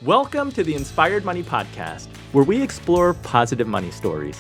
Welcome to the Inspired Money Podcast, where we explore positive money stories.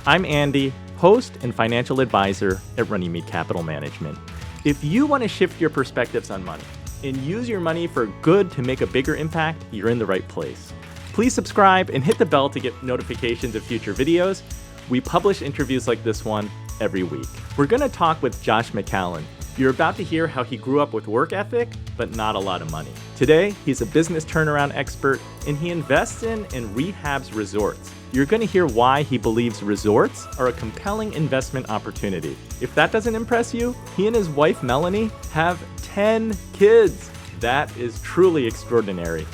I'm Andy, host and financial advisor at Runnymede Capital Management. If you want to shift your perspectives on money and use your money for good to make a bigger impact, you're in the right place. Please subscribe and hit the bell to get notifications of future videos. We publish interviews like this one every week. We're going to talk with Josh McCallen. You're about to hear how he grew up with work ethic, but not a lot of money. Today, he's a business turnaround expert, and he invests in and rehabs resorts. You're going to hear why he believes resorts are a compelling investment opportunity. If that doesn't impress you, he and his wife, Melanie, have 10 kids. That is truly extraordinary.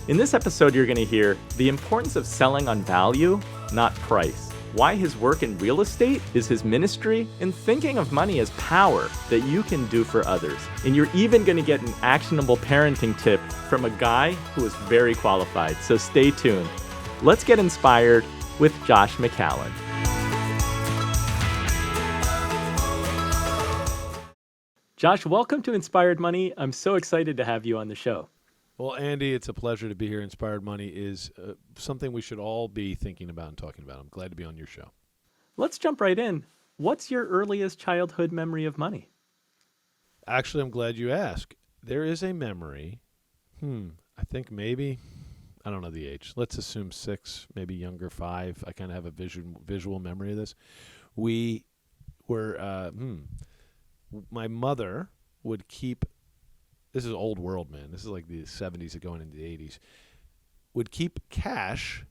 In this episode, you're going to hear the importance of selling on value, not price. Why his work in real estate is his ministry, and thinking of money as power that you can do for others. And you're even going to get an actionable parenting tip from a guy who is very qualified. So stay tuned. Let's get inspired with Josh McCallen. Josh, welcome to Inspired Money. I'm so excited to have you on the show. Well, Andy, it's a pleasure to be here. Inspired Money is something we should all be thinking about and talking about. I'm glad to be on your show. Let's jump right in. What's your earliest childhood memory of money? Actually, I'm glad you asked. There is a memory. I think maybe, I don't know the age. Let's assume 6, maybe younger, 5. I kind of have a visual memory of this. We were, my mother would keep, this is old world, man. This is like the 70s going into the 80s. Would keep cash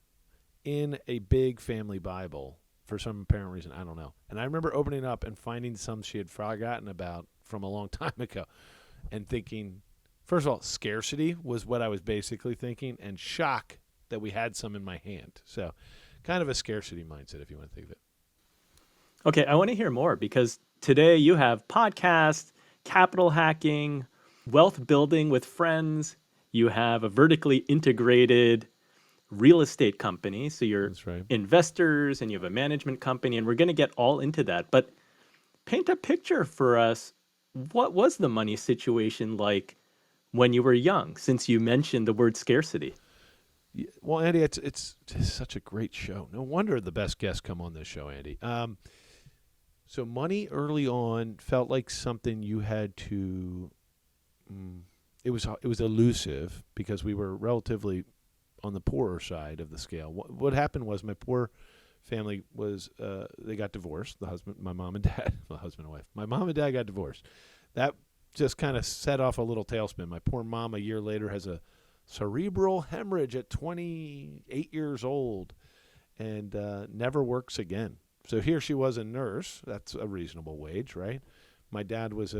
in a big family Bible for some apparent reason. I don't know. And I remember opening up and finding some she had forgotten about from a long time ago and thinking, first of all, scarcity was what I was basically thinking, and shock that we had some in my hand. So kind of a scarcity mindset, if you want to think of it. Okay, I want to hear more because today you have podcasts, capital hacking, wealth building with friends. You have a vertically integrated real estate company. So you're That's right. investors and you have a management company, and we're going to get all into that. But paint a picture for us. What was the money situation like when you were young, since you mentioned the word scarcity? Well, Andy, it's such a great show. No wonder the best guests come on this show, Andy. So money early on felt like something you had to... It was elusive because we were relatively on the poorer side of the scale. What happened was my poor family was they got divorced. My mom and dad, well, husband and wife. My mom and dad got divorced. That just kind of set off a little tailspin. My poor mom a year later has a cerebral hemorrhage at 28 years old and never works again. So here she was, a nurse. That's a reasonable wage, right? My dad was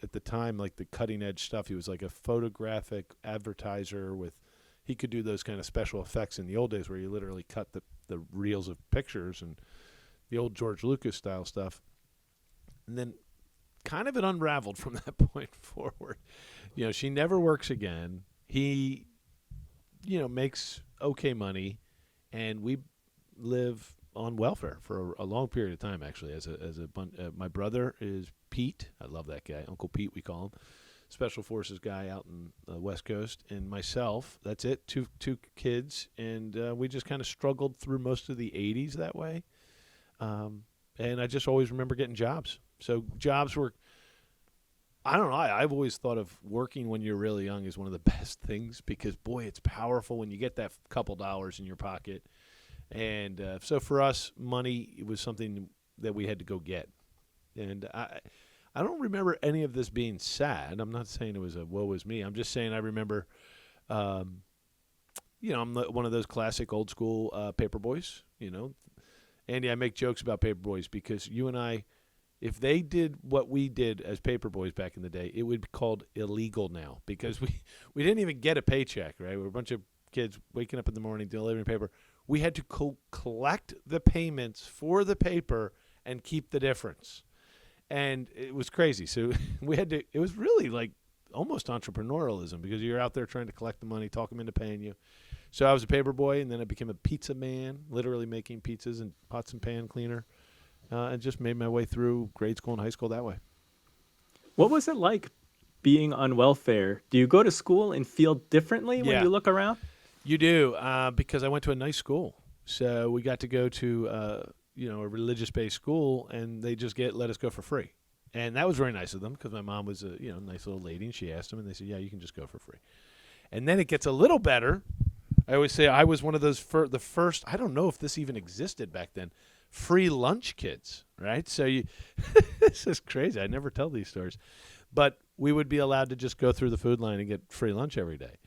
at the time, like the cutting edge stuff. He was like a photographic advertiser he could do those kind of special effects in the old days where you literally cut the reels of pictures and the old George Lucas style stuff. And then kind of it unraveled from that point forward. She never works again. He, makes okay money, and we live on welfare for a long period of time, actually. My brother is Pete. I love that guy. Uncle Pete, we call him. Special Forces guy out in the West Coast. And myself, that's it, two kids. And we just kind of struggled through most of the 80s that way. And I just always remember getting jobs. So jobs were, I don't know, I've always thought of working when you're really young as one of the best things because, boy, it's powerful when you get that couple dollars in your pocket. And so for us, money was something that we had to go get. And I don't remember any of this being sad. I'm not saying it was a woe is me. I'm just saying I remember, I'm one of those classic old school paper boys, Andy, I make jokes about paper boys because you and I, if they did what we did as paper boys back in the day, it would be called illegal now because we didn't even get a paycheck, right? We were a bunch of kids waking up in the morning, delivering paper. We had to collect the payments for the paper and keep the difference. And it was crazy. So it was really like almost entrepreneurialism because you're out there trying to collect the money, talk them into paying you. So I was a paper boy, and then I became a pizza man, literally making pizzas and pots and pan cleaner, and just made my way through grade school and high school that way. What was it like being on welfare? Do you go to school and feel differently when you look around? You do, because I went to a nice school. So we got to go to a religious-based school, and they just let us go for free. And that was very nice of them because my mom was a nice little lady, and she asked them, and they said, "Yeah, you can just go for free." And then it gets a little better. I always say I was one of those the first. I don't know if this even existed back then. Free lunch kids, right? So this is crazy. I never tell these stories, but we would be allowed to just go through the food line and get free lunch every day.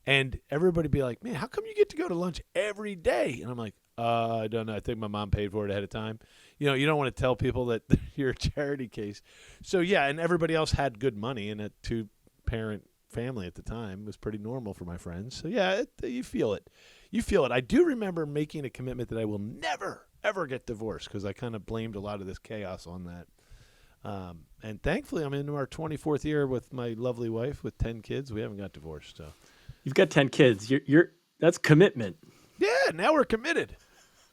And everybody would be like, "Man, how come you get to go to lunch every day?" And I'm like, I don't know. I think my mom paid for it ahead of time. You don't want to tell people that you're a charity case. So, yeah, and everybody else had good money, and a two-parent family at the time was pretty normal for my friends. So, yeah, you feel it. You feel it. I do remember making a commitment that I will never, ever get divorced because I kind of blamed a lot of this chaos on that. And thankfully, I'm into our 24th year with my lovely wife with 10 kids. We haven't got divorced. So You've got 10 kids. That's commitment. yeah, now we're committed.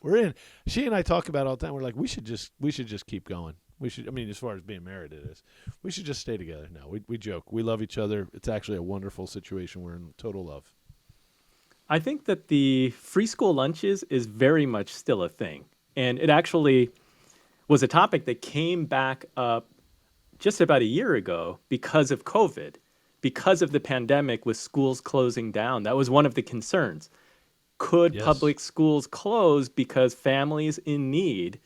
We're in. She and I talk about it all the time. We're like, we should just keep going. We should. I mean, as far as being married, it is. We should just stay together. No, we joke. We love each other. It's actually a wonderful situation. We're in total love. I think that the free school lunches is very much still a thing. And it actually was a topic that came back up just about a year ago because of COVID, because of the pandemic with schools closing down. That was one of the concerns. Could Yes. public schools close because families in need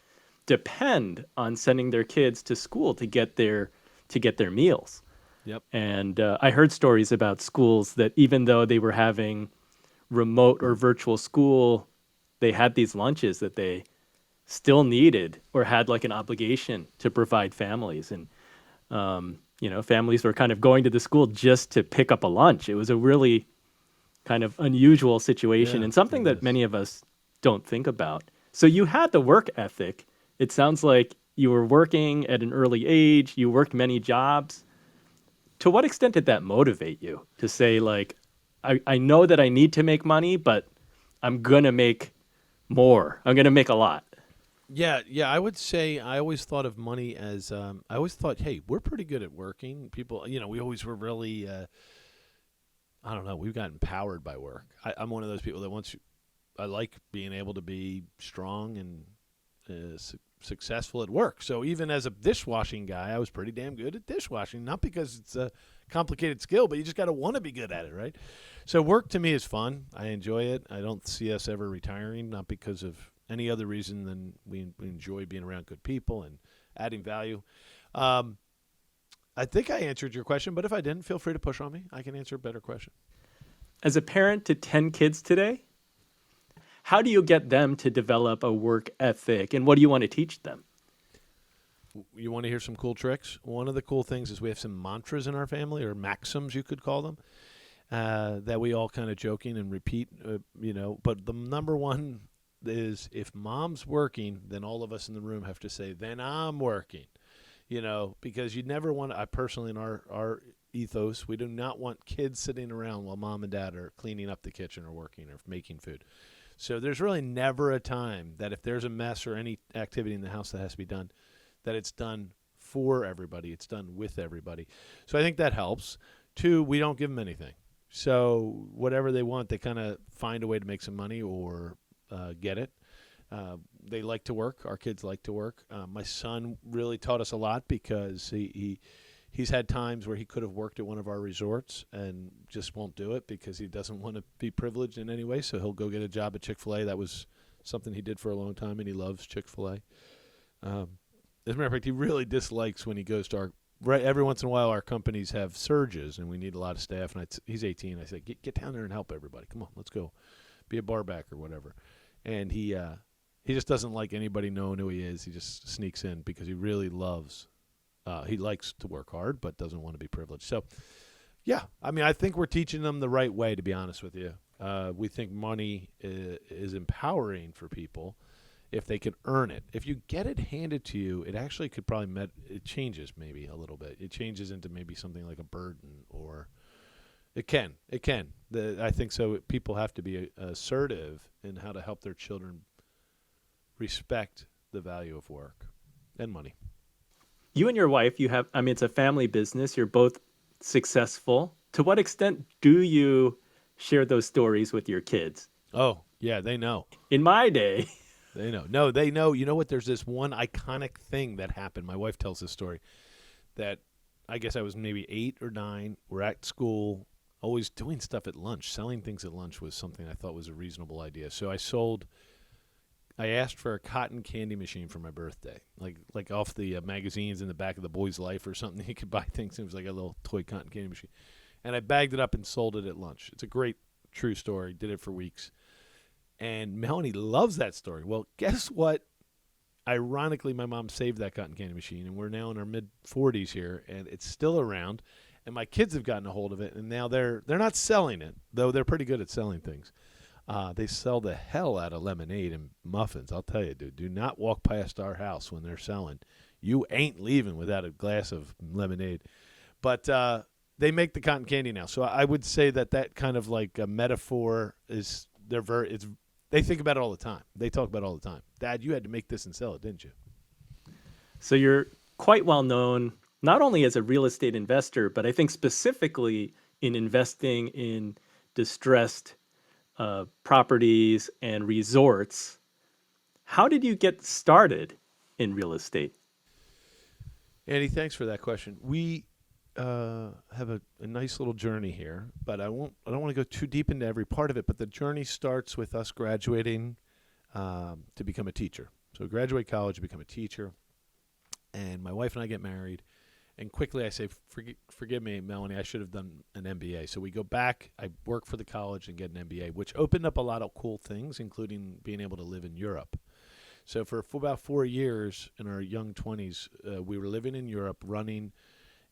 depend on sending their kids to school to get their meals? Yep. And I heard stories about schools that even though they were having remote or virtual school, they had these lunches that they still needed or had like an obligation to provide families. And, families were kind of going to the school just to pick up a lunch. It was a really kind of unusual situation Yeah, and something it that is. many of us don't think about. So you had the work ethic. It sounds like you were working at an early age. You worked many jobs. To what extent did that motivate you to say, like, I know that I need to make money, but I'm going to make more. I'm going to make a lot. Yeah. I would say I always thought of money as I always thought, hey, we're pretty good at working. People, we always were really. I don't know. We've gotten empowered by work. I'm one of those people that I like being able to be strong and successful at work. So even as a dishwashing guy, I was pretty damn good at dishwashing. Not because it's a complicated skill, but you just got to want to be good at it, right? So work to me is fun. I enjoy it. I don't see us ever retiring, not because of any other reason than we enjoy being around good people and adding value. I think I answered your question, but if I didn't, feel free to push on me. I can answer a better question. As a parent to 10 kids today, how do you get them to develop a work ethic, and what do you want to teach them? You want to hear some cool tricks? One of the cool things is we have some mantras in our family, or maxims you could call them, that we all kind of joking and repeat, But the number one is if mom's working, then all of us in the room have to say, then I'm working. Because you never want to, I personally, in our ethos, we do not want kids sitting around while mom and dad are cleaning up the kitchen or working or making food. So there's really never a time that if there's a mess or any activity in the house that has to be done, that it's done for everybody. It's done with everybody. So I think that helps. 2, we don't give them anything. So whatever they want, they kind of find a way to make some money or get it. They like to work. Our kids like to work. My son really taught us a lot because he's had times where he could have worked at one of our resorts and just won't do it because he doesn't want to be privileged in any way. So he'll go get a job at Chick-fil-A. That was something he did for a long time, and he loves Chick-fil-A. As a matter of fact, he really dislikes when he goes to every once in a while our companies have surges and we need a lot of staff. And he's 18. I said, get down there and help everybody. Come on, let's go. Be a bar back or whatever. And he just doesn't like anybody knowing who he is. He just sneaks in because he really loves. He likes to work hard, but doesn't want to be privileged. So, yeah, I think we're teaching them the right way. To be honest with you, we think money is empowering for people if they can earn it. If you get it handed to you, it actually could probably it changes maybe a little bit. It changes into maybe something like a burden, or it can. I think so. People have to be assertive in how to help their children respect the value of work and money. You and your wife, it's a family business. You're both successful. To what extent do you share those stories with your kids. Oh, yeah, they know. In my day, They know. No, they know. You know what? There's this one iconic thing that happened. My wife tells this story that I guess I was maybe 8 or 9. We're at school, always doing stuff at lunch. Selling things at lunch was something I thought was a reasonable idea. So I asked for a cotton candy machine for my birthday, like off the magazines in the back of the Boy's Life or something. You could buy things. It was like a little toy cotton candy machine. And I bagged it up and sold it at lunch. It's a great, true story. Did it for weeks. And Melanie loves that story. Well, guess what? Ironically, my mom saved that cotton candy machine, and we're now in our mid-40s here, and it's still around. And my kids have gotten a hold of it, and now they're not selling it, though they're pretty good at selling things. They sell the hell out of lemonade and muffins. I'll tell you, dude, do not walk past our house when they're selling. You ain't leaving without a glass of lemonade. But they make the cotton candy now. So I would say that kind of like a metaphor is they think about it all the time. They talk about it all the time. Dad, you had to make this and sell it, didn't you? so you're quite well known, not only as a real estate investor, but I think specifically in investing in distressed properties and resorts. How did you get started in real estate? Andy, thanks for that question. We have a nice little journey here, but I don't want to go too deep into every part of it. But the journey starts with us graduating to become a teacher. So graduate college to become a teacher, and my wife and I get married. And quickly I say, forgive me, Melanie, I should have done an MBA. So we go back, I work for the college and get an MBA, which opened up a lot of cool things, including being able to live in Europe. So for about 4 years in our young 20s, we were living in Europe, running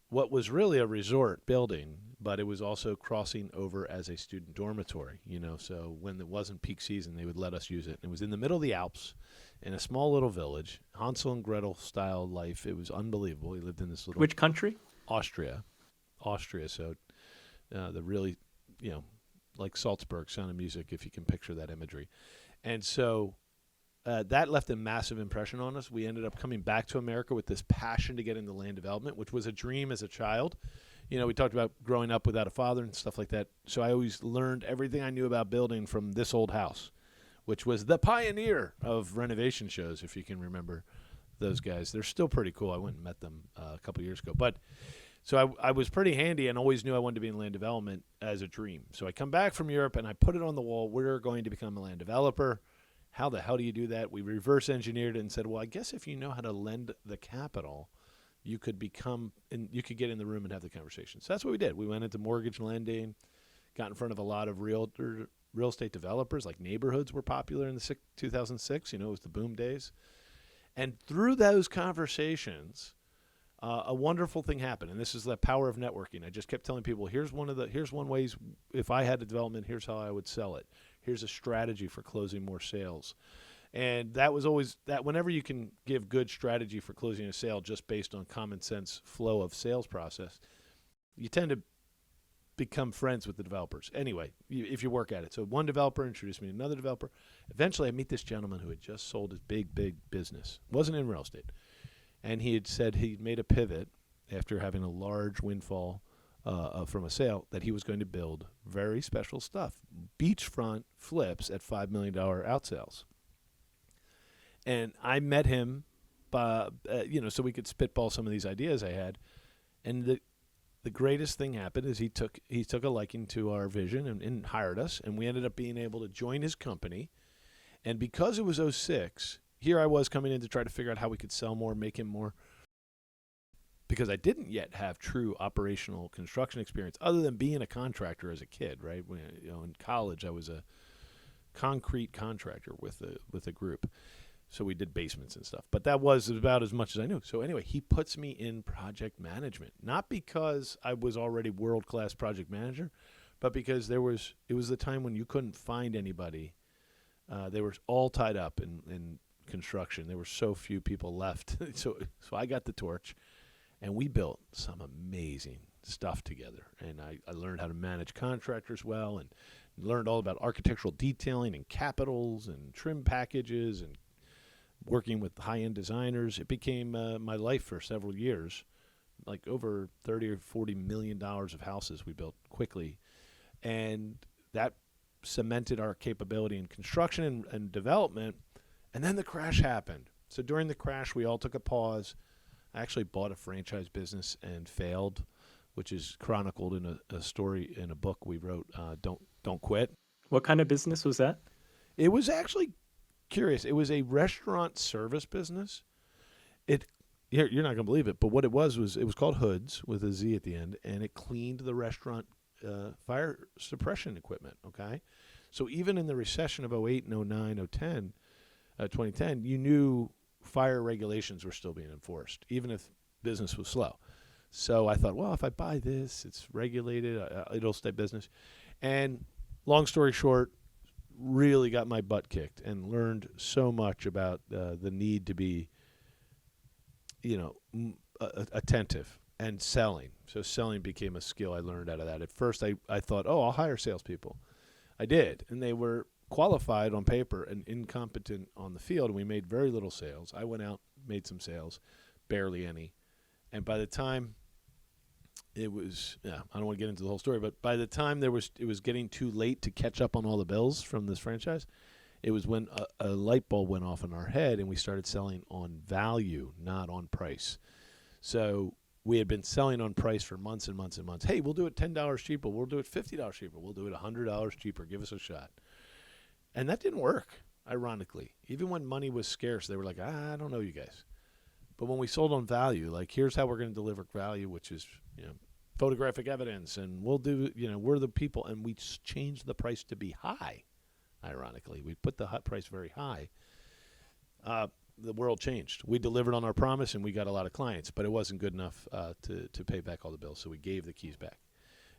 what was really a resort building, but it was also crossing over as a student dormitory, so when it wasn't peak season, they would let us use it. It was in the middle of the Alps in a small little village, Hansel and Gretel style life. It was unbelievable. We lived in this little... Which country? Austria. So the really, like Salzburg, Sound of Music, if you can picture that imagery. And so that left a massive impression on us. We ended up coming back to America with this passion to get into land development, which was a dream as a child. We talked about growing up without a father and stuff like that. So I always learned everything I knew about building from this old house, which was the pioneer of renovation shows, if you can remember those guys. They're still pretty cool. I went and met them a couple years ago. But so I was pretty handy and always knew I wanted to be in land development as a dream. So I come back from Europe and I put it on the wall. We're going to become a land developer. How the hell do you do that? We reverse engineered it and said, well, I guess if you know how to lend the capital, you could you could get in the room and have the conversation. So that's what we did. We went into mortgage lending, got in front of a lot of real estate developers. Like Neighborhoods were popular in 2006. It was the boom days. And through those conversations, a wonderful thing happened. And this is the power of networking. I just kept telling people, here's one ways, if I had a development, here's how I would sell it. Here's a strategy for closing more sales. And that was always that whenever you can give good strategy for closing a sale just based on common sense flow of sales process, you tend to become friends with the developers. Anyway, if you work at it. So one developer introduced me to another developer. Eventually I meet this gentleman who had just sold his big business. Wasn't in real estate. And he had said he'd made a pivot after having a large windfall from a sale that he was going to build very special stuff, beachfront flips at $5 million outsales. And I met him, so we could spitball some of these ideas I had. And the greatest thing happened is he took a liking to our vision and hired us, and we ended up being able to join his company. And because it was 2006, here I was coming in to try to figure out how we could sell more, make him more, because I didn't yet have true operational construction experience other than being a contractor as a kid, right? In college, I was a concrete contractor with a group. So we did basements and stuff. But that was about as much as I knew. So anyway, he puts me in project management, not because I was already world-class project manager, but because it was the time when you couldn't find anybody. They were all tied up in construction. There were so few people left. So I got the torch. And we built some amazing stuff together. And I learned how to manage contractors well and learned all about architectural detailing and capitals and trim packages and working with high-end designers. It became my life for several years, like over $30 or $40 million of houses we built quickly. And that cemented our capability in construction and development. And then the crash happened. So during the crash, we all took a pause. I actually bought a franchise business and failed, which is chronicled in a story in a book we wrote, Don't Quit. What kind of business was that? It was actually curious. It was a restaurant service business. You're not going to believe it, but what it was it was called Hoods with a Z at the end, and it cleaned the restaurant fire suppression equipment, okay? So even in the recession of 08 and 09, 010, 2010, you knew fire regulations were still being enforced, even if business was slow. So I thought, well, if I buy this, it's regulated, it'll stay business. And long story short, really got my butt kicked and learned so much about the need to be, attentive and selling. So selling became a skill I learned out of that. At first, I thought, I'll hire salespeople. I did, and they were qualified on paper and incompetent on the field, and we made very little sales. I went out, made some sales, barely any. And by the time it was, I don't want to get into the whole story, but by the time it was getting too late to catch up on all the bills from this franchise, it was when a light bulb went off in our head and we started selling on value, not on price. So we had been selling on price for months and months and months. Hey, we'll do it $10 cheaper. We'll do it $50 cheaper. We'll do it $100 cheaper. Give us a shot. And that didn't work, ironically. Even when money was scarce, they were like, I don't know you guys. But when we sold on value, like, here's how we're going to deliver value, which is, photographic evidence, and we'll do, we're the people, and we changed the price to be high. Ironically, we put the price very high. The world changed. We delivered on our promise, and we got a lot of clients, but it wasn't good enough to pay back all the bills, so we gave the keys back.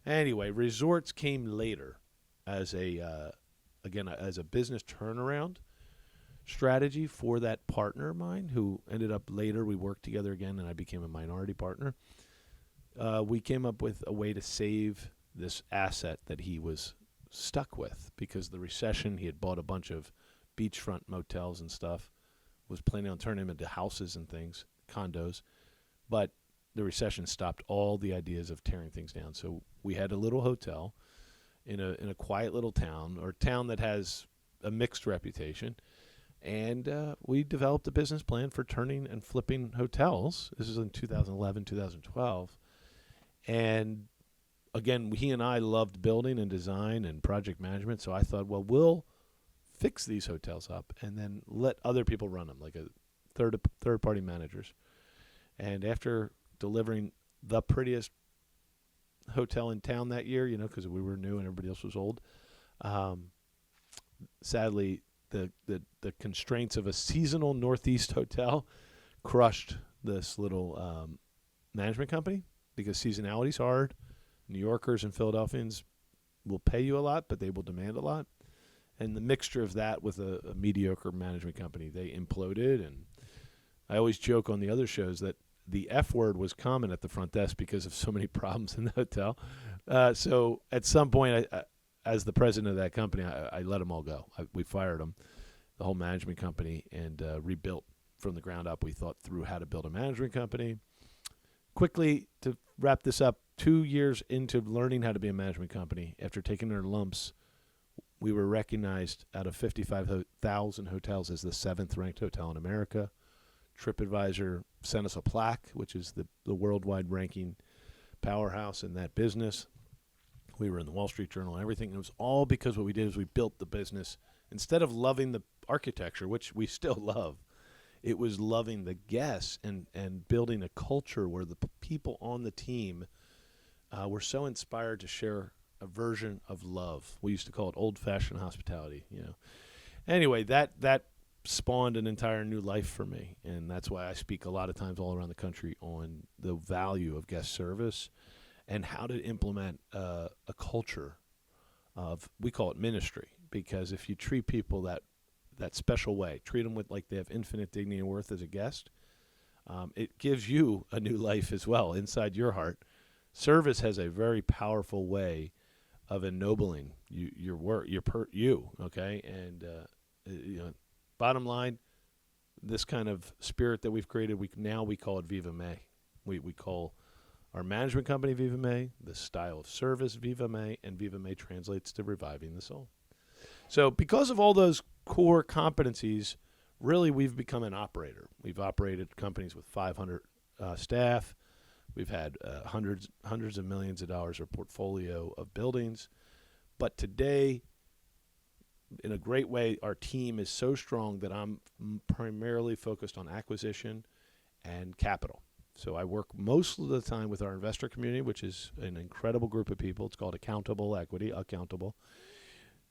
Anyway, resorts came later as a business turnaround strategy for that partner of mine, who ended up later, we worked together again, and I became a minority partner. We came up with a way to save this asset that he was stuck with because the recession, he had bought a bunch of beachfront motels and stuff, was planning on turning them into houses and things, condos, but the recession stopped all the ideas of tearing things down. So we had a little hotel in a quiet little town, or town that has a mixed reputation, and we developed a business plan for turning and flipping hotels. This is in 2011, 2012. And again, he and I loved building and design and project management, so I thought, well, we'll fix these hotels up and then let other people run them, like a third-party managers. And after delivering the prettiest hotel in town that year, because we were new and everybody else was old, sadly, the constraints of a seasonal Northeast hotel crushed this little management company, because seasonality is hard. New Yorkers and Philadelphians will pay you a lot, but they will demand a lot. And the mixture of that with a mediocre management company, they imploded. And I always joke on the other shows that the F word was common at the front desk because of so many problems in the hotel. So at some point, I, as the president of that company, I let them all go. We fired them, the whole management company, and rebuilt from the ground up. We thought through how to build a management company. Quickly, to wrap this up, 2 years into learning how to be a management company, after taking our lumps, we were recognized out of 55,000 hotels as the 7th ranked hotel in America. TripAdvisor sent us a plaque, which is the worldwide ranking powerhouse in that business. We were in the Wall Street Journal and everything. And it was all because what we did is we built the business. Instead of loving the architecture, which we still love, it was loving the guests and building a culture where the people on the team were so inspired to share a version of love. We used to call it old-fashioned hospitality. Anyway, that spawned an entire new life for me, and that's why I speak a lot of times all around the country on the value of guest service and how to implement a culture of, we call it ministry, because if you treat people that special way, treat them with like they have infinite dignity and worth as a guest, it gives you a new life as well inside your heart. Service has a very powerful way of ennobling your work, you, okay? And bottom line, this kind of spirit that we've created, we call it VIVÂMEE. We call Our management company, VIVÂMEE, the style of service, VIVÂMEE, and VIVＡMEE translates to reviving the soul. So because of all those core competencies, really we've become an operator. We've operated companies with 500 staff. We've had hundreds of millions of dollars of portfolio of buildings. But today, in a great way, our team is so strong that I'm primarily focused on acquisition and capital. So I work most of the time with our investor community, which is an incredible group of people. It's called Accountable Equity, Accountable.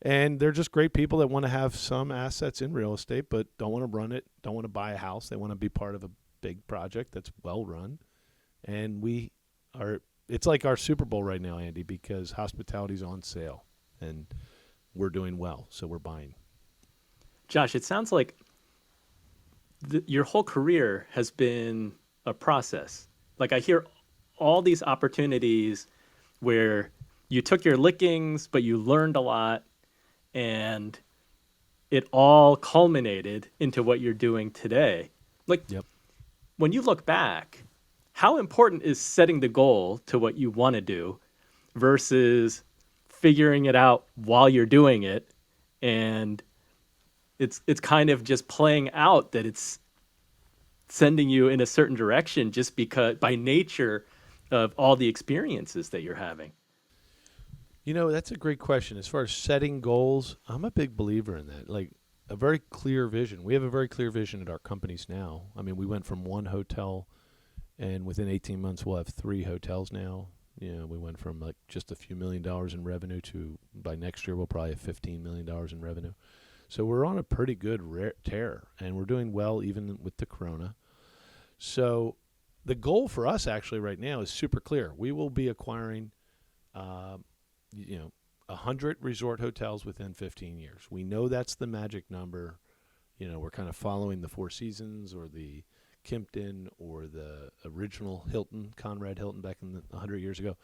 And they're just great people that want to have some assets in real estate, but don't want to run it, don't want to buy a house. They want to be part of a big project that's well run. And it's like our Super Bowl right now, Andy, because hospitality's on sale and we're doing well, so we're buying. Josh, it sounds like your whole career has been a process. Like I hear all these opportunities where you took your lickings, but you learned a lot, and it all culminated into what you're doing today. Like, Yep. When you look back, how important is setting the goal to what you want to do versus figuring it out while you're doing it, and it's kind of just playing out that it's sending you in a certain direction just because by nature of all the experiences that you're having? You know, that's a great question. As far as setting goals, I'm a big believer in that. Like a very clear vision. We have a very clear vision at our companies now. I mean, we went from one hotel, and within 18 months, we'll have 3 hotels now. You know, we went from like just a few $1 million in revenue to by next year, we'll probably have $15 million in revenue. So we're on a pretty good tear, and we're doing well even with the corona. So the goal for us actually right now is super clear. We will be acquiring 100 resort hotels within 15 years. We know that's the magic number. You know, we're kind of following the Four Seasons or the Kimpton or the original Hilton, Conrad Hilton back in 100 years ago.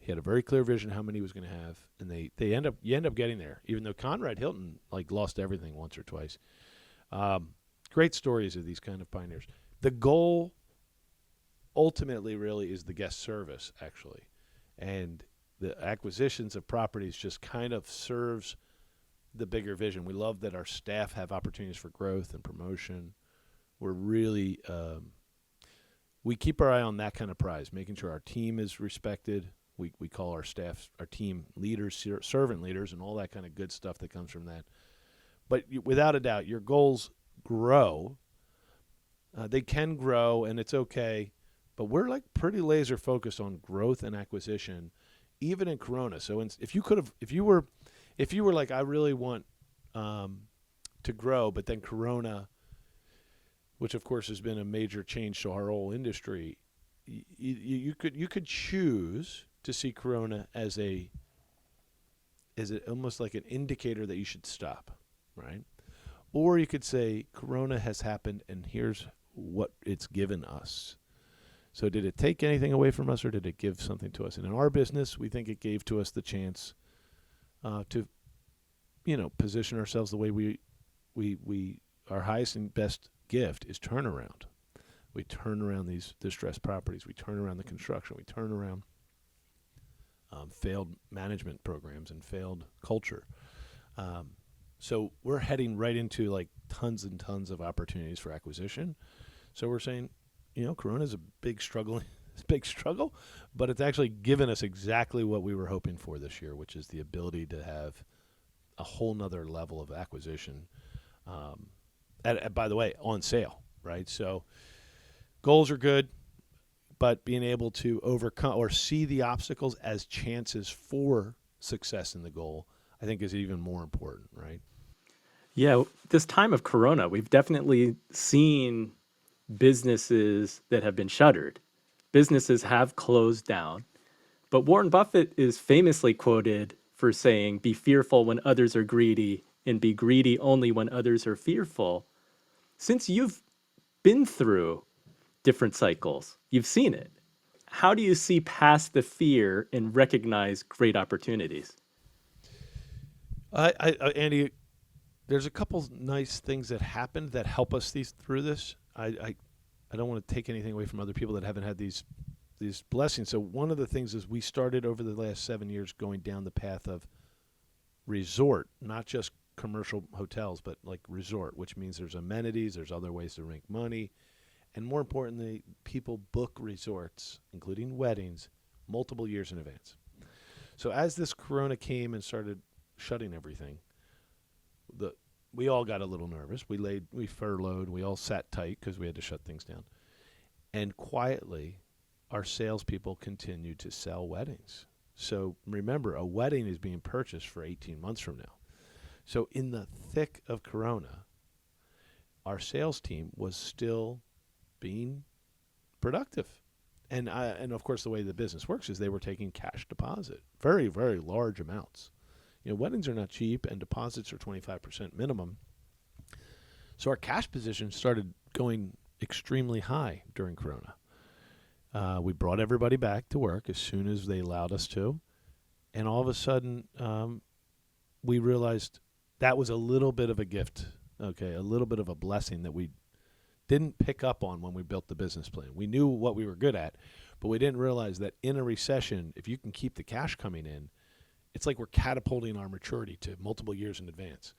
He had a very clear vision how many he was going to have, and you end up getting there, even though Conrad Hilton lost everything once or twice. Great stories of these kind of pioneers. The goal ultimately really is the guest service, actually, and the acquisitions of properties just kind of serves the bigger vision. We love that our staff have opportunities for growth and promotion. We're really we keep our eye on that kind of prize, making sure our team is respected. We call our staff, our team leaders, servant leaders, and all that kind of good stuff that comes from that. But without a doubt, your goals grow. They can grow, and it's okay. But we're pretty laser focused on growth and acquisition, even in Corona. So if you were like, I really want to grow, but then Corona, which of course has been a major change to our whole industry, you could choose to see Corona as almost like an indicator that you should stop, right? Or you could say Corona has happened and here's what it's given us. So did it take anything away from us, or did it give something to us? And in our business, we think it gave to us the chance to, position ourselves the way we our highest and best gift is turnaround. We turn around these distressed properties. We turn around the construction. We turn around failed management programs and failed culture. So we're heading right into tons and tons of opportunities for acquisition. So we're saying, Corona's a big struggle, but it's actually given us exactly what we were hoping for this year, which is the ability to have a whole nother level of acquisition. By the way, on sale, right? So goals are good, but being able to overcome or see the obstacles as chances for success in the goal, I think is even more important, right? Yeah, this time of Corona, we've definitely seen businesses that have been shuttered. Businesses have closed down. But Warren Buffett is famously quoted for saying, "Be fearful when others are greedy, and be greedy only when others are fearful." Since you've been through different cycles, you've seen it. How do you see past the fear and recognize great opportunities? Andy, there's a couple nice things that happened that help us through this. I don't want to take anything away from other people that haven't had this these blessings. So one of the things is we started over the last 7 years going down the path of resort, not just commercial hotels, but like resort, which means there's amenities, there's other ways to make money. And more importantly, people book resorts, including weddings, multiple years in advance. So as this corona came and started shutting everything, we all got a little nervous. We furloughed, we all sat tight because we had to shut things down. And quietly, our salespeople continued to sell weddings. So remember, a wedding is being purchased for 18 months from now. So in the thick of corona, our sales team was still being productive. And of course, the way the business works is they were taking cash deposit, very, very large amounts. Weddings are not cheap, and deposits are 25% minimum. So our cash position started going extremely high during corona. We brought everybody back to work as soon as they allowed us to. And all of a sudden, we realized that was a little bit of a gift, a little bit of a blessing that we didn't pick up on when we built the business plan. We knew what we were good at, but we didn't realize that in a recession, if you can keep the cash coming in, it's like we're catapulting our maturity to multiple years in advance.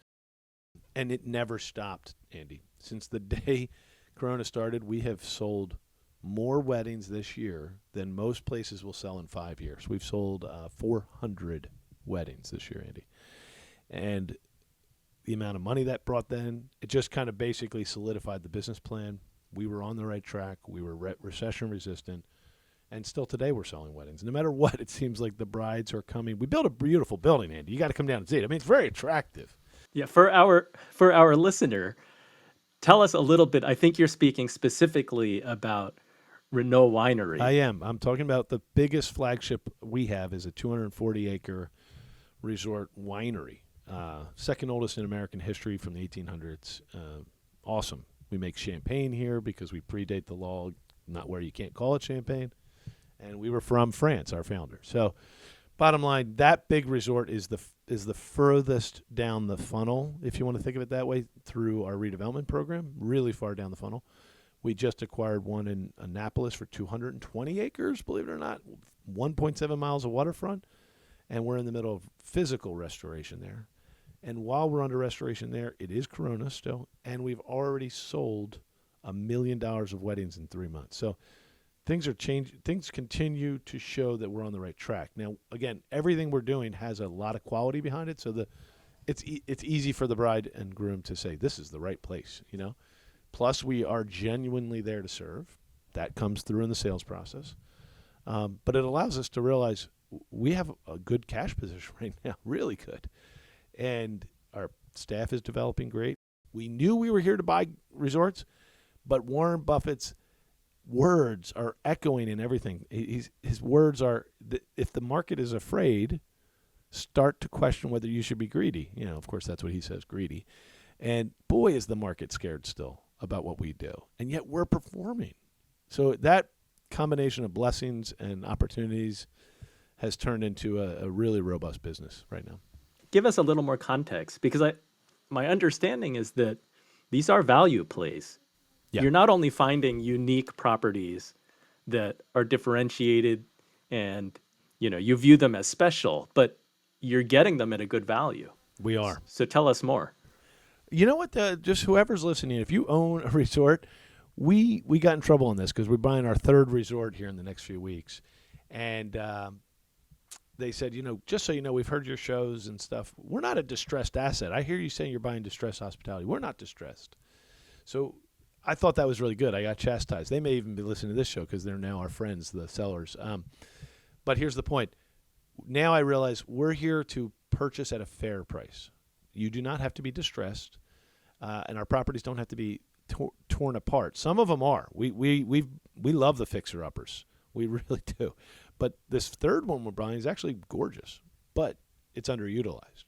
And it never stopped, Andy. Since the day Corona started, we have sold more weddings this year than most places will sell in 5 years. We've sold 400 weddings this year, Andy. And the amount of money that brought then, it just kind of basically solidified the business plan. We were on the right track. We were recession resistant. And still today we're selling weddings. No matter what, it seems like the brides are coming. We built a beautiful building, Andy. You got to come down and see it. I mean, it's very attractive. Yeah, for our listener, tell us a little bit. I think you're speaking specifically about Renault Winery. I am. I'm talking about the biggest flagship we have is a 240-acre resort winery. Second oldest in American history from the 1800s. Awesome. We make champagne here because we predate the law, not where you can't call it champagne. And we were from France, our founder. So bottom line, that big resort is the furthest down the funnel, if you want to think of it that way, through our redevelopment program, really far down the funnel. We just acquired one in Annapolis for 220 acres, believe it or not, 1.7 miles of waterfront. And we're in the middle of physical restoration there. And while we're under restoration there, it is Corona still, and we've already sold $1 million of weddings in 3 months. So things are changing. Things continue to show that we're on the right track. Now, again, everything we're doing has a lot of quality behind it, so it's easy for the bride and groom to say, this is the right place, Plus, we are genuinely there to serve. That comes through in the sales process. But it allows us to realize we have a good cash position right now, really good. And our staff is developing great. We knew we were here to buy resorts, but Warren Buffett's words are echoing in everything. His words are, if the market is afraid, start to question whether you should be greedy. Of course, that's what he says, greedy. And boy, is the market scared still about what we do. And yet we're performing. So that combination of blessings and opportunities has turned into a really robust business right now. Give us a little more context, because my understanding is that these are value plays. Yeah. You're not only finding unique properties that are differentiated and you view them as special, but you're getting them at a good value. We are. So tell us more. You know what? Just whoever's listening, if you own a resort, we got in trouble on this because we're buying our third resort here in the next few weeks, and they said, just so you know, we've heard your shows and stuff. We're not a distressed asset. I hear you saying you're buying distressed hospitality. We're not distressed. So I thought that was really good. I got chastised. They may even be listening to this show because they're now our friends, the sellers. But here's the point. Now I realize we're here to purchase at a fair price. You do not have to be distressed, and our properties don't have to be torn apart. Some of them are. We love the fixer-uppers. We really do. But this third one we're buying is actually gorgeous, but it's underutilized.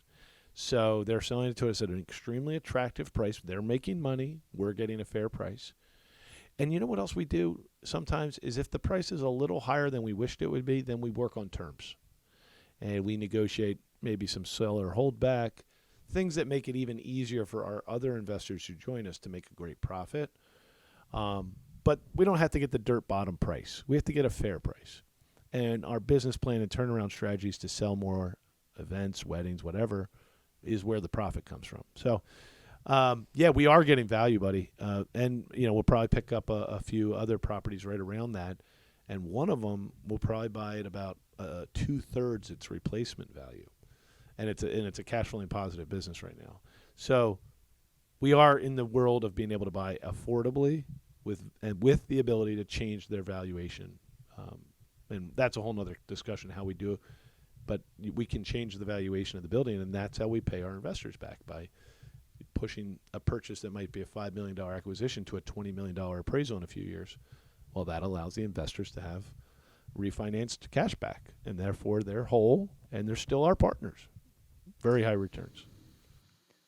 So they're selling it to us at an extremely attractive price. They're making money. We're getting a fair price. And you know what else we do sometimes is if the price is a little higher than we wished it would be, then we work on terms. And we negotiate maybe some seller holdback, things that make it even easier for our other investors who join us to make a great profit. But we don't have to get the dirt bottom price. We have to get a fair price. And our business plan and turnaround strategies to sell more events, weddings, whatever, is where the profit comes from. So, we are getting value, buddy. And, we'll probably pick up a few other properties right around that. And one of them we'll probably buy at about 2/3 its replacement value. And it's a cash flowing positive business right now. So we are in the world of being able to buy affordably with the ability to change their valuation. And that's a whole nother discussion how we do it. But we can change the valuation of the building, and that's how we pay our investors back, by pushing a purchase that might be a $5 million acquisition to a $20 million appraisal in a few years. Well, that allows the investors to have refinanced cash back, and therefore they're whole, and they're still our partners. Very high returns.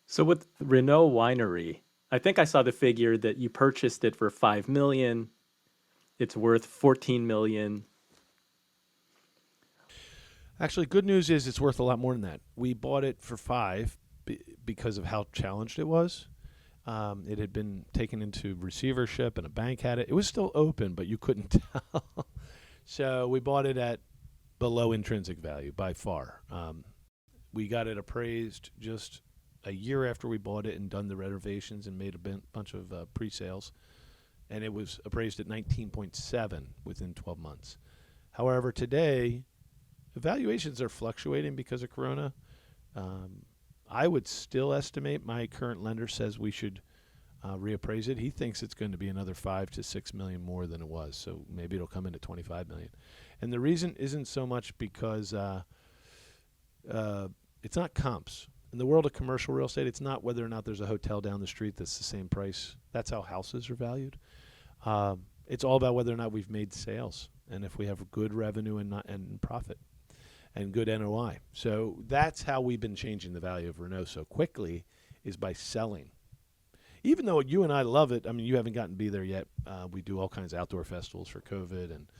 So with Renault Winery, I think I saw the figure that you purchased it for $5 million. It's worth $14 million. Actually, good news is it's worth a lot more than that. We bought it for $5 because of how challenged it was. It had been taken into receivership, and a bank had it. It was still open, but you couldn't tell. So we bought it at below intrinsic value by far. We got it appraised just a year after we bought it and done the renovations and made a bunch of pre-sales. And it was appraised at 19.7 within 12 months. However, today, valuations are fluctuating because of Corona. I would still estimate, my current lender says we should reappraise it. He thinks it's going to be another $5 to $6 million more than it was. So maybe it'll come in at $25 million. And the reason isn't so much because it's not comps. In the world of commercial real estate, it's not whether or not there's a hotel down the street that's the same price. That's how houses are valued. It's all about whether or not we've made sales, and if we have good revenue and profit and good NOI. So that's how we've been changing the value of Renault so quickly, is by selling. Even though you and I love it, I mean, you haven't gotten to be there yet. We do all kinds of outdoor festivals for COVID and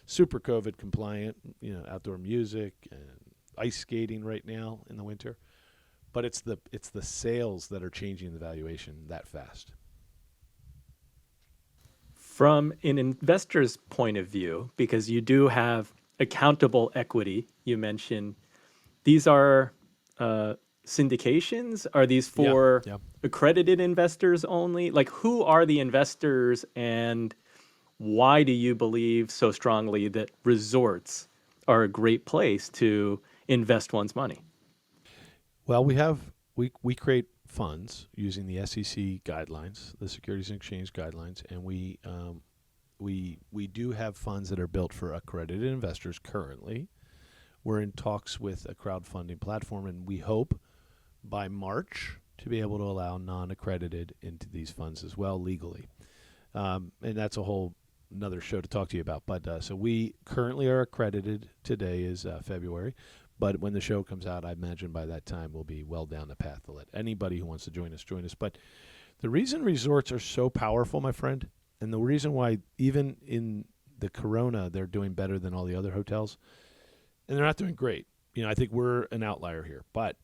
super COVID compliant, outdoor music and ice skating right now in the winter. But it's the sales that are changing the valuation that fast. From an investor's point of view, because you do have accountable equity, you mentioned, these are syndications? Are these for accredited investors only? Like, who are the investors, and why do you believe so strongly that resorts are a great place to invest one's money? Well, we create funds using the SEC guidelines, the Securities and Exchange guidelines, and we do have funds that are built for accredited investors currently. We're in talks with a crowdfunding platform, and we hope by March to be able to allow non-accredited into these funds as well legally. And that's a whole another show to talk to you about. But so we currently are accredited. Today is February. But when the show comes out, I imagine by that time we'll be well down the path to let anybody who wants to join us. But the reason resorts are so powerful, my friend, and the reason why even in the Corona they're doing better than all the other hotels, and they're not doing great. I think we're an outlier here, but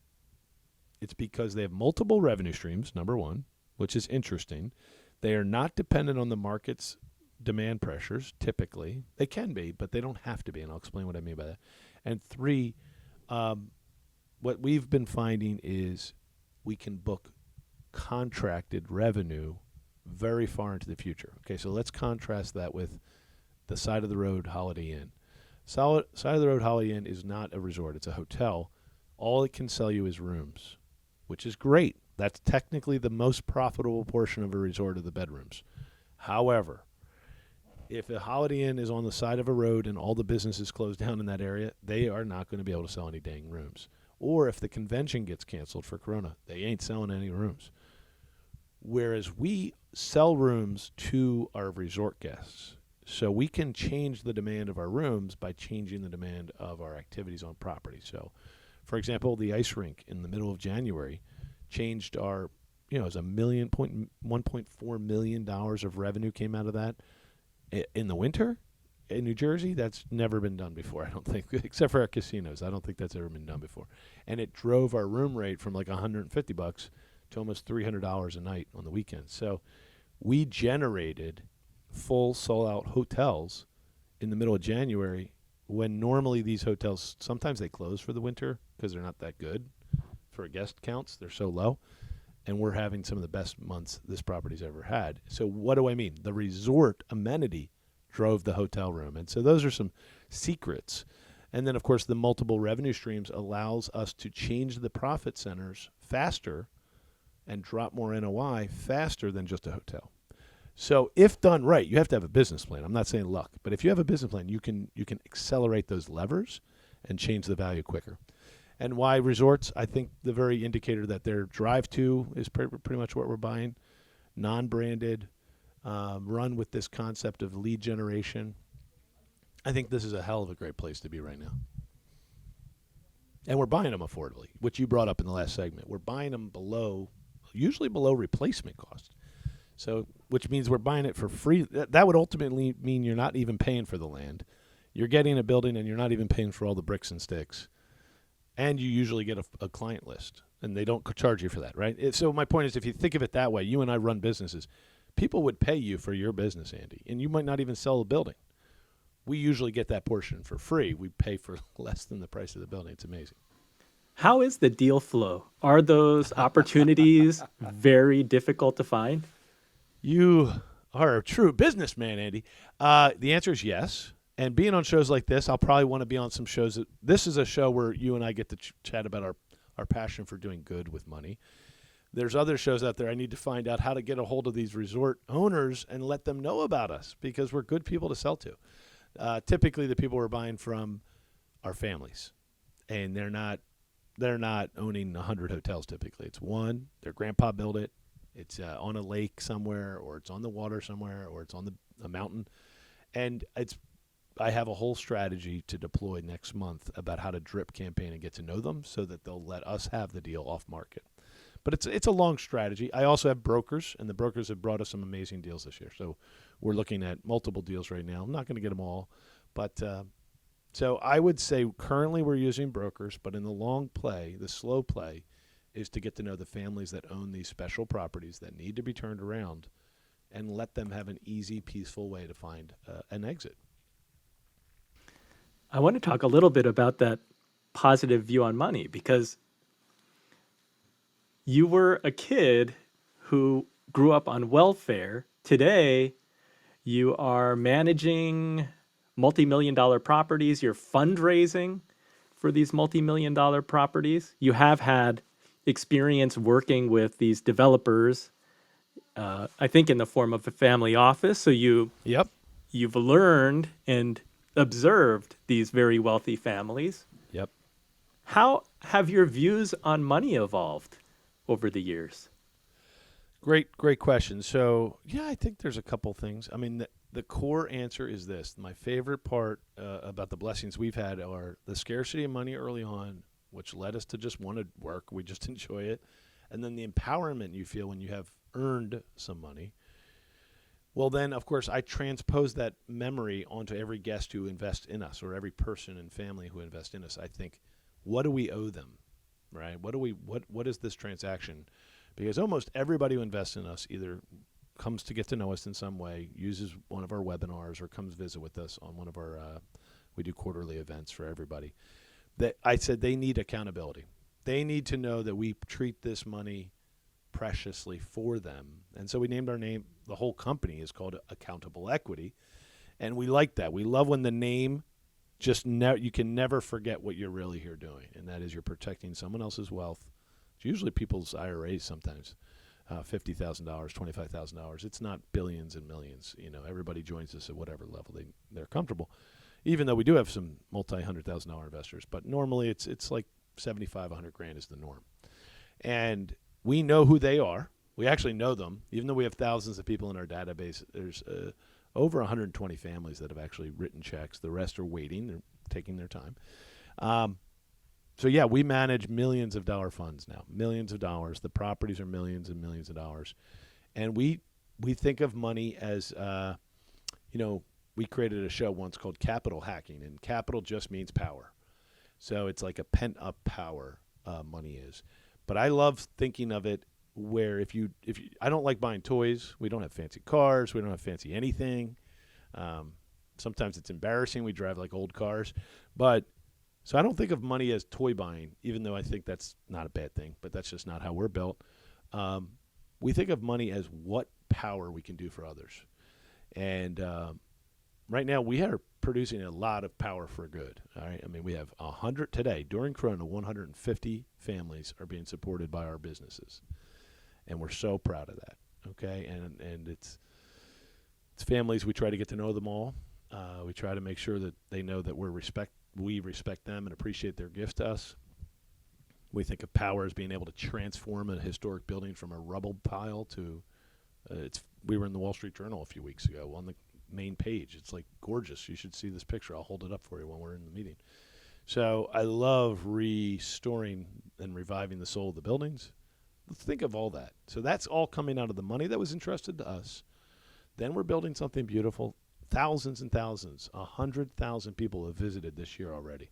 it's because they have multiple revenue streams, number one, which is interesting. They are not dependent on the market's demand pressures, typically. They can be, but they don't have to be, and I'll explain what I mean by that. And three, what we've been finding is we can book contracted revenue very far into the future. Okay, so let's contrast that with the side of the road Holiday Inn. Side of the road Holiday Inn is not a resort, it's a hotel. All it can sell you is rooms, which is great. That's technically the most profitable portion of a resort, of the bedrooms. However, if a Holiday Inn is on the side of a road and all the businesses closed down in that area, they are not going to be able to sell any dang rooms. Or if the convention gets canceled for Corona, they ain't selling any rooms. Whereas we sell rooms to our resort guests. So we can change the demand of our rooms by changing the demand of our activities on property. So, for example, the ice rink in the middle of January changed our, it was $1.4 million of revenue came out of that. In the winter, in New Jersey, that's never been done before, I don't think, except for our casinos. I don't think that's ever been done before. And it drove our room rate from like $150 to almost $300 a night on the weekends. So we generated full sold-out hotels in the middle of January when normally these hotels, sometimes they close for the winter because they're not that good for guest counts. They're so low. And we're having some of the best months this property's ever had. So what do I mean? The resort amenity drove the hotel room. And so those are some secrets. And then, of course, the multiple revenue streams allows us to change the profit centers faster and drop more NOI faster than just a hotel. So if done right, you have to have a business plan. I'm not saying luck, but if you have a business plan, you can accelerate those levers and change the value quicker. And why resorts? I think the very indicator that their drive-to is pretty much what we're buying. Non-branded, run with this concept of lead generation. I think this is a hell of a great place to be right now. And we're buying them affordably, which you brought up in the last segment. We're buying them usually below replacement cost. So, which means we're buying it for free. That would ultimately mean you're not even paying for the land. You're getting a building and you're not even paying for all the bricks and sticks. And you usually get a client list, and they don't charge you for that, right? So my point is, if you think of it that way, you and I run businesses. People would pay you for your business, Andy, and you might not even sell the building. We usually get that portion for free. We pay for less than the price of the building. It's amazing. How is the deal flow? Are those opportunities very difficult to find? You are a true businessman, Andy. The answer is yes. And being on shows like this, I'll probably want to be on some shows. This is a show where you and I get to chat about our passion for doing good with money. There's other shows out there. I need to find out how to get a hold of these resort owners and let them know about us because we're good people to sell to. Typically, the people we're buying from are families, and they're not owning 100 hotels typically. It's one, their grandpa built it. It's on a lake somewhere, or it's on the water somewhere, or it's on a mountain. And I have a whole strategy to deploy next month about how to drip campaign and get to know them so that they'll let us have the deal off market. But it's a long strategy. I also have brokers, and the brokers have brought us some amazing deals this year. So we're looking at multiple deals right now. I'm not going to get them all. But so I would say currently we're using brokers, but in the long play, the slow play, is to get to know the families that own these special properties that need to be turned around and let them have an easy, peaceful way to find an exit. I want to talk a little bit about that positive view on money because you were a kid who grew up on welfare. Today, you are managing multi-million-dollar properties. You're fundraising for these multi-million-dollar properties. You have had experience working with these developers, I think in the form of a family office. So you've learned and observed these very wealthy families. Yep. How have your views on money evolved over the years? Great question. So, yeah, I think there's a couple things. I mean, the core answer is this. My favorite part about the blessings we've had are the scarcity of money early on, which led us to just want to work. We just enjoy it. And then the empowerment you feel when you have earned some money. Well, then, of course, I transpose that memory onto every guest who invests in us or every person and family who invest in us. I think, what do we owe them, right? What is this transaction? Because almost everybody who invests in us either comes to get to know us in some way, uses one of our webinars, or comes visit with us on one of our, we do quarterly events for everybody. That I said they need accountability. They need to know that we treat this money preciously for them. And so we named our name, the whole company is called Accountable Equity. And we like that. We love when the name just, you can never forget what you're really here doing. And that is you're protecting someone else's wealth. It's usually people's IRAs sometimes, $50,000, $25,000. It's not billions and millions. You know, everybody joins us at whatever level they're comfortable. Even though we do have some multi-$100,000 investors, but normally it's like 75, 100 grand is the norm. And we know who they are. We actually know them. Even though we have thousands of people in our database, there's over 120 families that have actually written checks. The rest are waiting. They're taking their time. So, yeah, we manage millions of dollar funds now, millions of dollars. The properties are millions and millions of dollars. And we think of money as, we created a show once called Capital Hacking, and capital just means power. So it's like a pent-up power money is. But I love thinking of it where if you I don't like buying toys. We don't have fancy cars. We don't have fancy anything. Sometimes it's embarrassing. We drive like old cars, but so I don't think of money as toy buying, even though I think that's not a bad thing. But that's just not how we're built. We think of money as what power we can do for others, and right now we are producing a lot of power for good. All right, I mean we have 100 today during Corona. 150 families are being supported by our businesses, and we're so proud of that. Okay, and it's families. We try to get to know them all. We try to make sure that they know that we respect them and appreciate their gift to us. We think of power as being able to transform a historic building from a rubble pile to we were in the Wall Street Journal a few weeks ago on the main page. It's like gorgeous. You should see this picture. I'll hold it up for you when we're in the meeting. So I love restoring and reviving the soul of the buildings. Think of all that. So that's all coming out of the money that was entrusted to us. Then we're building something beautiful. Thousands and thousands, 100,000 people have visited this year already.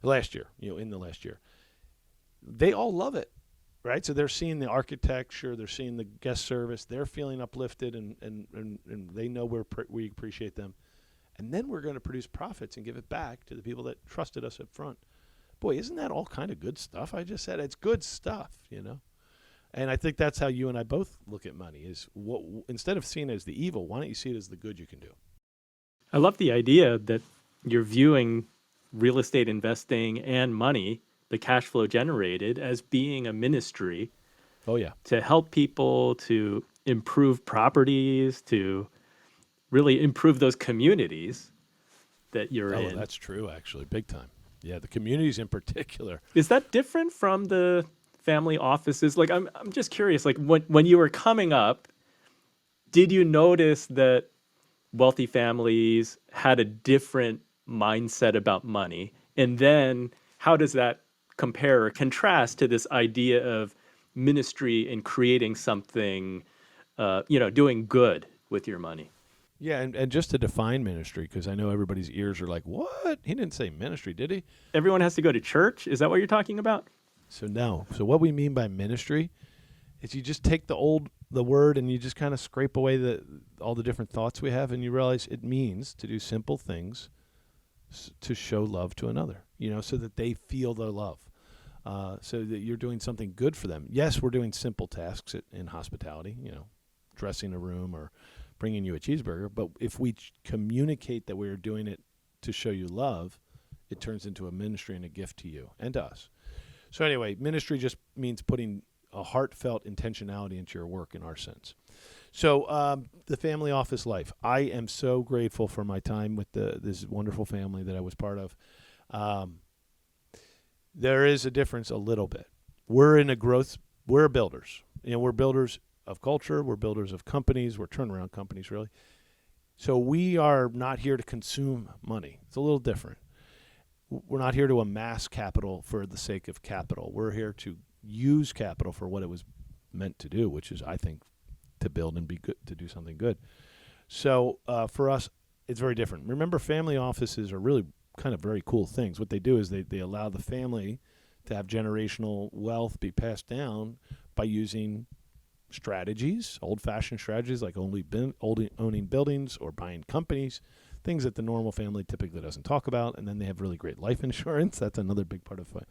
Last year, in the last year. They all love it, right? So they're seeing the architecture, they're seeing the guest service, they're feeling uplifted, and they know we appreciate them. And then we're going to produce profits and give it back to the people that trusted us up front. Boy, isn't that all kind of good stuff? I just said it's good stuff, And I think that's how you and I both look at money is instead of seeing it as the evil, why don't you see it as the good you can do? I love the idea that you're viewing real estate investing and money, the cash flow generated, as being a ministry. Oh, yeah. To help people to improve properties, to really improve those communities that you're in. Oh, that's true, actually, big time. Yeah, the communities in particular. Is that different from the family offices? Like, I'm just curious, like when you were coming up, did you notice that wealthy families had a different mindset about money? And then how does that compare or contrast to this idea of ministry and creating something, doing good with your money? Yeah, and just to define ministry, because I know everybody's ears are like, what? He didn't say ministry, did he? Everyone has to go to church? Is that what you're talking about? So no. So what we mean by ministry is you just take the word and you just kind of scrape away all the different thoughts we have, and you realize it means to do simple things to show love to another, so that they feel the love, so that you're doing something good for them. Yes, we're doing simple tasks in hospitality, dressing a room or bringing you a cheeseburger, but if we communicate that we're doing it to show you love, it turns into a ministry and a gift to you and to us. So anyway, ministry just means putting a heartfelt intentionality into your work in our sense. So the family office life. I am so grateful for my time with this wonderful family that I was part of. There is a difference a little bit. We're builders. We're builders of culture. We're builders of companies. We're turnaround companies, really. So we are not here to consume money. It's a little different. We're not here to amass capital for the sake of capital. We're here to use capital for what it was meant to do, which is, I think, to build and be good, to do something good. So for us, it's very different. Remember, family offices are really kind of very cool things. What they do is they allow the family to have generational wealth be passed down by using strategies, old-fashioned strategies like owning buildings or buying companies, things that the normal family typically doesn't talk about. And then they have really great life insurance. That's another big part of it.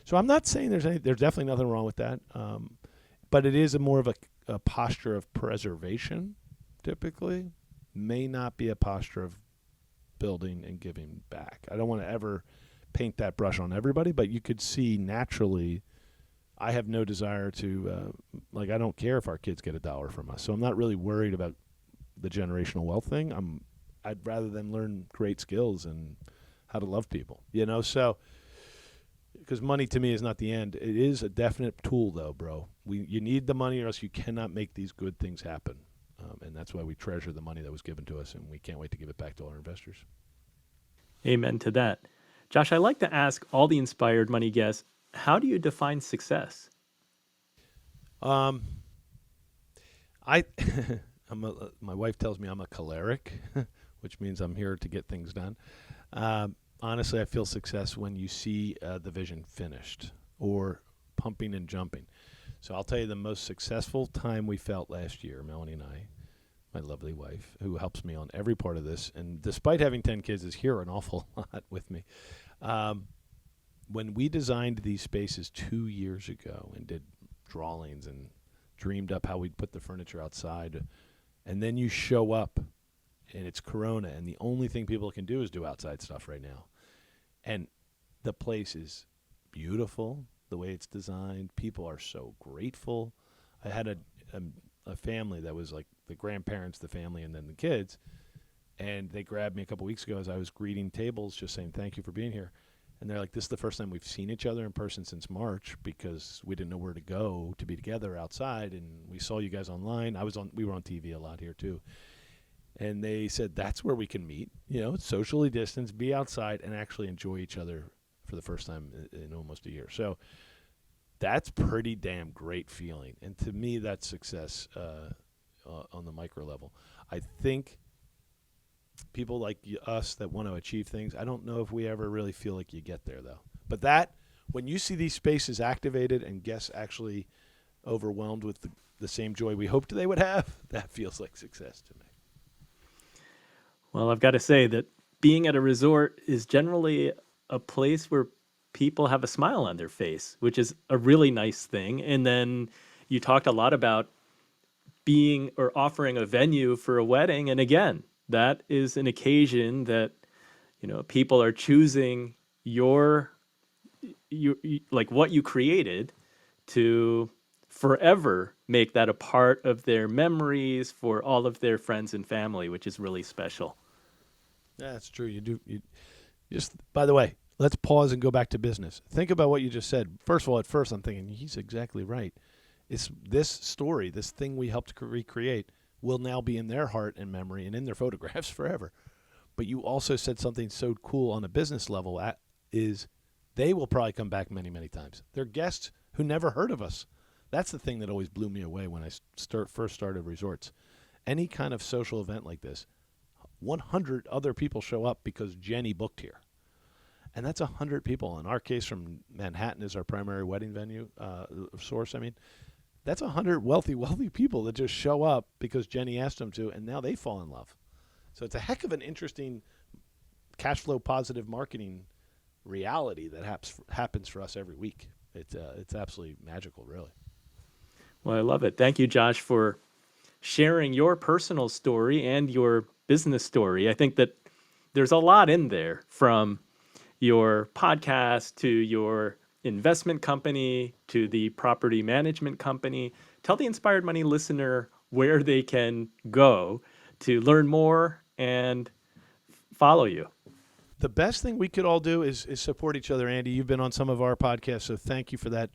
So I'm not saying there's definitely nothing wrong with that, but it is more of a posture of preservation, typically. May not be a posture of building and giving back. I don't want to ever paint that brush on everybody, but you could see naturally I have no desire to, I don't care if our kids get $1 from us. So I'm not really worried about the generational wealth thing. I'd rather them learn great skills and how to love people, so because money to me is not the end. It is a definite tool though, bro. You need the money or else you cannot make these good things happen. And that's why we treasure the money that was given to us, and we can't wait to give it back to all our investors. Amen to that. Josh, I like to ask all the Inspired Money guests, how do you define success? My wife tells me I'm a choleric, which means I'm here to get things done. Honestly, I feel success when you see the vision finished or pumping and jumping. So I'll tell you the most successful time we felt last year, Melanie and I, my lovely wife, who helps me on every part of this, and despite having 10 kids, is here an awful lot with me. When we designed these spaces 2 years ago and did drawings and dreamed up how we'd put the furniture outside, and then you show up and it's Corona, and the only thing people can do is do outside stuff right now. And the place is beautiful, the way it's designed. People are so grateful. I had a family that was like the grandparents, the family, and then the kids, and they grabbed me a couple weeks ago as I was greeting tables, just saying thank you for being here. And they're like, this is the first time we've seen each other in person since March because we didn't know where to go to be together outside, and we saw you guys online. We were on TV a lot here too. And they said that's where we can meet, socially distanced, be outside, and actually enjoy each other for the first time in almost a year. So that's pretty damn great feeling. And to me, that's success on the micro level. I think people like us that want to achieve things, I don't know if we ever really feel like you get there, though. But that, when you see these spaces activated and guests actually overwhelmed with the same joy we hoped they would have, that feels like success to me. Well, I've got to say that being at a resort is generally a place where people have a smile on their face, which is a really nice thing. And then you talked a lot about being or offering a venue for a wedding. And again, that is an occasion that, people are choosing like what you created to forever make that a part of their memories for all of their friends and family, which is really special. Yeah, that's true. You just, by the way, let's pause and go back to business. Think about what you just said. First of all, at first I'm thinking he's exactly right. It's this story, this thing we helped recreate, will now be in their heart and memory and in their photographs forever. But you also said something so cool on a business level is they will probably come back many, many times. They're guests who never heard of us. That's the thing that always blew me away when I first started resorts. Any kind of social event like this, 100 other people show up because Jenny booked here. And that's 100 people. In our case, from Manhattan is our primary wedding venue source. That's 100 wealthy people that just show up because Jenny asked them to, and now they fall in love. So it's a heck of an interesting cash flow positive marketing reality that happens for us every week. It's absolutely magical, really. Well, I love it. Thank you, Josh, for sharing your personal story and your business story. I think that there's a lot in there, from your podcast to your investment company to the property management company. Tell the Inspired Money listener where they can go to learn more and follow you. The best thing we could all do is support each other. Andy, you've been on some of our podcasts, so thank you for that.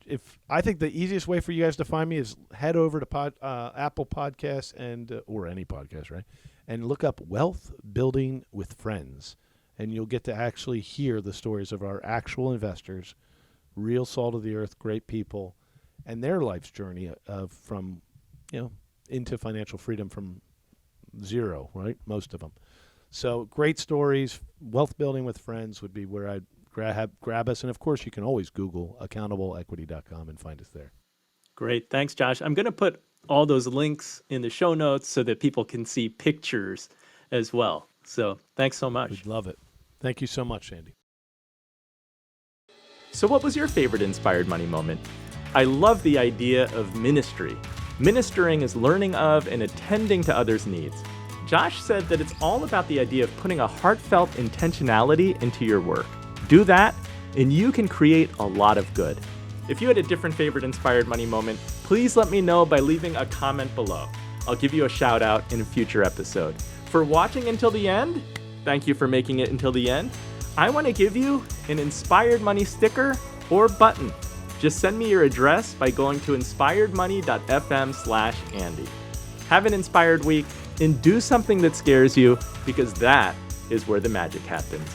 I think the easiest way for you guys to find me is head over to Apple Podcasts or any podcast, right? And look up Wealth Building with Friends, and you'll get to actually hear the stories of our actual investors, real salt of the earth, great people, and their life's journey from into financial freedom from zero, right? Most of them. So great stories. Wealth Building with Friends would be where I'd grab us. And, of course, you can always Google accountableequity.com and find us there. Great. Thanks, Josh. I'm going to put all those links in the show notes so that people can see pictures as well. So thanks so much. We'd love it. Thank you so much, Andy. So what was your favorite Inspired Money moment? I love the idea of ministry. Ministering is learning of and attending to others' needs. Josh said that it's all about the idea of putting a heartfelt intentionality into your work. Do that, and you can create a lot of good. If you had a different favorite Inspired Money moment, please let me know by leaving a comment below. I'll give you a shout out in a future episode. For watching until the end, thank you for making it until the end. I want to give you an Inspired Money sticker or button. Just send me your address by going to inspiredmoney.fm/Andy. Have an inspired week and do something that scares you, because that is where the magic happens.